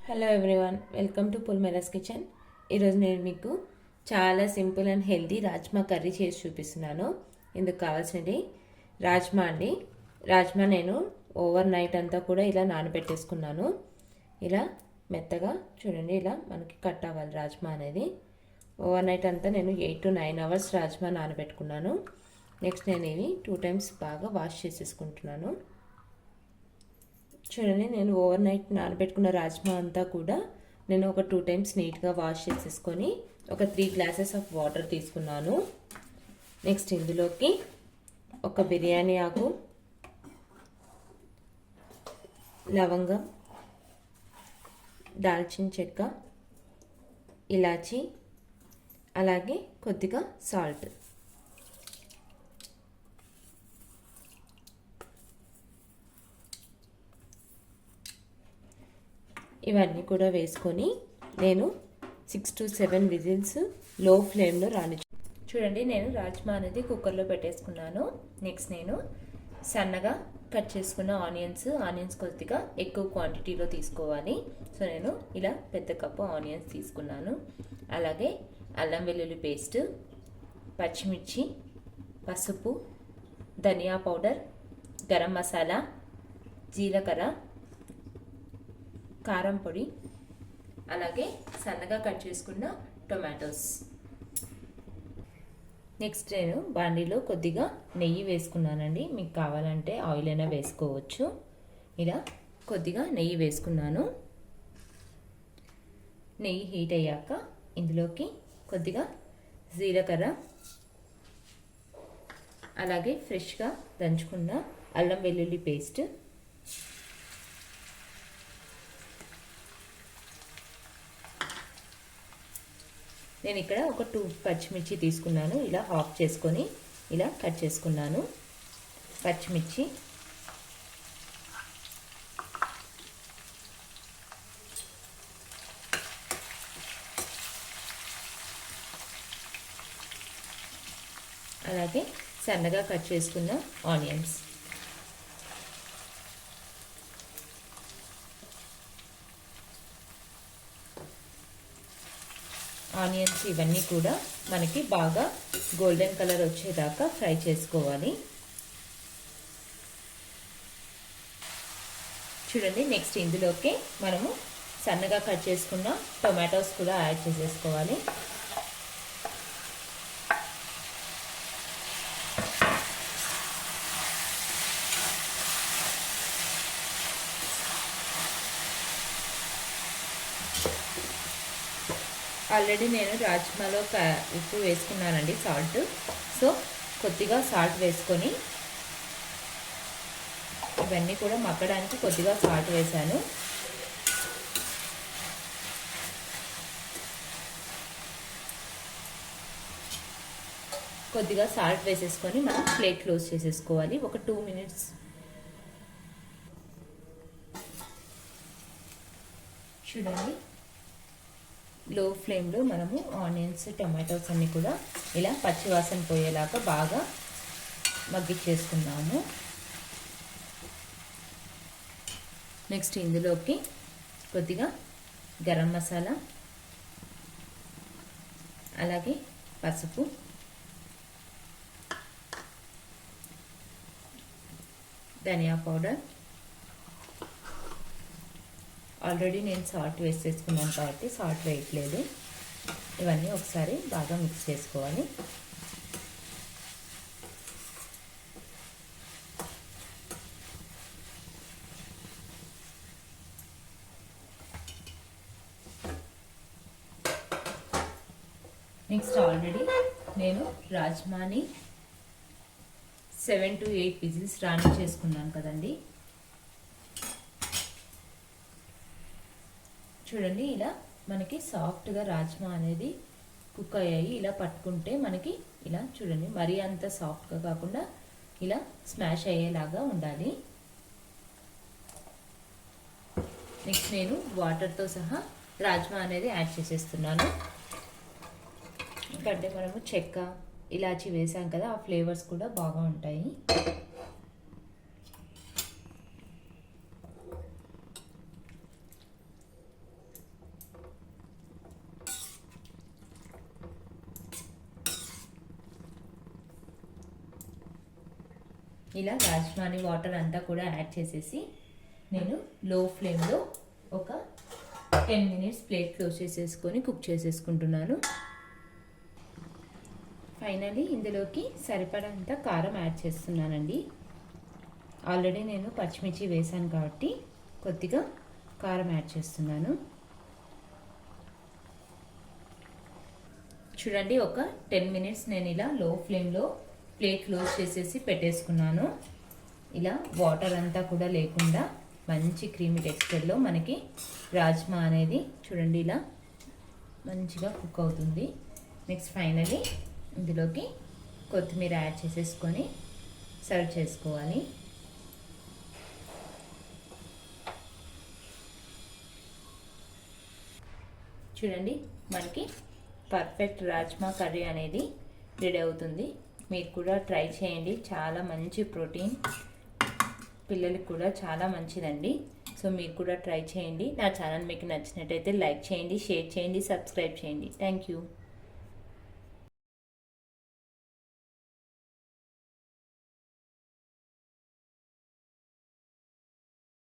Hello everyone, welcome to పుల్మెరాస్ కిచెన్. ఈరోజు నేను మీకు చాలా simple and healthy rajma curry చేసి చూపిస్తున్నాను. ఇందుకు కావాల్సినది రాజ్మా అండి. రాజ్మా నేను ఓవర్ నైట్ అంతా కూడా ఇలా నానబెట్టేసుకున్నాను. ఇలా మెత్తగా చూడండి, ఇలా మనకి కట్ అవ్వాలి రాజ్మా అనేది. ఓవర్ నైట్ అంతా నేను 8 to 9 hours రాజ్మా నానబెట్టుకున్నాను. నెక్స్ట్ నేను ఇవి 2 times బాగా వాష్ చేసేసుకుంటున్నాను. చూడండి, నేను ఓవర్ నైట్ నానబెట్టుకున్న రాజ్మా అంతా కూడా నేను ఒక 2 times నీట్గా వాష్ చేసేసుకొని ఒక 3 glasses ఆఫ్ వాటర్ తీసుకున్నాను. నెక్స్ట్ ఇందులోకి ఒక బిర్యానీ ఆకు, లవంగం, దాల్చిన చెక్క, ఇలాచి, అలాగే కొద్దిగా సాల్ట్, ఇవన్నీ కూడా వేసుకొని నేను 6 to 7 విజిల్స్ లో ఫ్లేమ్లో చూడండి, నేను రాజ్మా అనేది కుక్కర్లో పెట్టేసుకున్నాను. నెక్స్ట్ నేను సన్నగా కట్ చేసుకున్న ఆనియన్స్ కొద్దిగా ఎక్కువ క్వాంటిటీలో తీసుకోవాలి. సో నేను ఇలా పెద్ద కప్పు ఆనియన్స్ తీసుకున్నాను. అలాగే అల్లం వెల్లుల్లి పేస్ట్, పచ్చిమిర్చి, పసుపు, ధనియా పౌడర్, గరం మసాలా, జీలకర్ర, కారం పొడి, అలాగే సన్నగా కట్ చేసుకున్న టొమాటోస్. నెక్స్ట్ నేను బాండీలో కొద్దిగా నెయ్యి వేసుకున్నానండి. మీకు కావాలంటే ఆయిల్ అయినా వేసుకోవచ్చు. ఇలా కొద్దిగా నెయ్యి వేసుకున్నాను. నెయ్యి హీట్ అయ్యాక ఇందులోకి కొద్దిగా జీలకర్ర, అలాగే ఫ్రెష్గా దంచుకున్న అల్లం వెల్లుల్లి పేస్ట్, నేను ఇక్కడ ఒక 2 పచ్చిమిర్చి తీసుకున్నాను. ఇలా హాఫ్ చేసుకొని ఇలా కట్ చేసుకున్నాను. పచ్చిమిర్చి, అలాగే సన్నగా కట్ చేసుకున్న ఆనియన్స్. ఆనియన్స్ ఇవన్నీ కూడా మనకి బాగా గోల్డెన్ కలర్ వచ్చేదాకా ఫ్రై చేసుకోవాలి. చూడండి, నెక్స్ట్ ఇందులోకి మనము సన్నగా కట్ చేసుకున్న టొమాటోస్ కూడా యాడ్ చేసేసుకోవాలి. ఆల్రెడీ నేను రాజ్మాలో ఉప్పు వేసుకున్నానండి, సాల్ట్. సో కొద్దిగా సాల్ట్ వేసుకొని ఇవన్నీ కూడా మగ్గడానికి కొద్దిగా సాల్ట్ వేసాను. కొద్దిగా సాల్ట్ వేసేసుకొని మనం ప్లేట్ క్లోజ్ చేసేసుకోవాలి. ఒక 2 minutes. చూడండి, లో ఫ్లేమ్లో మనము ఆనియన్స్, టమాటోస్ అన్నీ కూడా ఇలా పచ్చివాసన పోయేలాగా బాగా మగ్గిచ్చేసుకున్నాము. నెక్స్ట్ ఇందులోకి కొద్దిగా గరం మసాలా, అలాగే పసుపు, ధనియా పౌడర్, ఆల్రెడీ నేను సాల్ట్ వేసేసుకున్నాను కాబట్టి సాల్ట్ వేయట్లేదు. ఇవన్నీ ఒకసారి బాగా మిక్స్ చేసుకోవాలి. నెక్స్ట్ ఆల్రెడీ నేను రాజ్మాని 7 to 8 విజిల్స్ చేసుకున్నాను కదండి. చూడండి, ఇలా మనకి సాఫ్ట్గా రాజ్మా అనేది కుక్ అయ్యాయి. ఇలా పట్టుకుంటే మనకి ఇలా చూడండి, మరీ అంత సాఫ్ట్గా కాకుండా ఇలా స్మాష్ అయ్యేలాగా ఉండాలి. నెక్స్ట్ నేను వాటర్తో సహా రాజ్మా అనేది యాడ్ చేసేస్తున్నాను. ఎందుకంటే మనము చెక్క, ఇలాచి వేసాం కదా, ఆ ఫ్లేవర్స్ కూడా బాగా ఉంటాయి. ఇలా రాజ్మాని వాటర్ అంతా కూడా యాడ్ చేసేసి నేను లో ఫ్లేమ్లో ఒక 10 మినిట్స్ ప్లేట్ క్లోజ్ చేసేసుకొని కుక్ చేసేసుకుంటున్నాను. ఫైనలీ ఇందులోకి సరిపడంత కారం యాడ్ చేస్తున్నానండి. ఆల్రెడీ నేను పచ్చిమిర్చి వేసాను కాబట్టి కొద్దిగా కారం యాడ్ చేస్తున్నాను. చూడండి, ఒక 10 మినిట్స్ నేను ఇలా లో ఫ్లేమ్లో ప్లేట్ క్లోజ్ చేసేసి పెట్టేసుకున్నాను. ఇలా వాటర్ అంతా కూడా లేకుండా మంచి క్రీమీ టెక్స్చర్లో మనకి రాజ్మా అనేది చూడండి ఇలా మంచిగా కుక్ అవుతుంది. నెక్స్ట్ ఫైనలీ ఇందులోకి కొత్తిమీర యాడ్ చేసేసుకొని సర్వ్ చేసుకోవాలి. చూడండి, మనకి పర్ఫెక్ట్ రాజ్మా కర్రీ అనేది రెడీ అవుతుంది. మీరు కూడా ట్రై చేయండి. చాలా మంచి ప్రోటీన్, పిల్లలకి కూడా చాలా మంచిదండి. సో మీరు కూడా ట్రై చేయండి. నా ఛానల్ మీకు నచ్చినట్టయితే లైక్ చేయండి, షేర్ చేయండి, సబ్స్క్రైబ్ చేయండి. Thank you.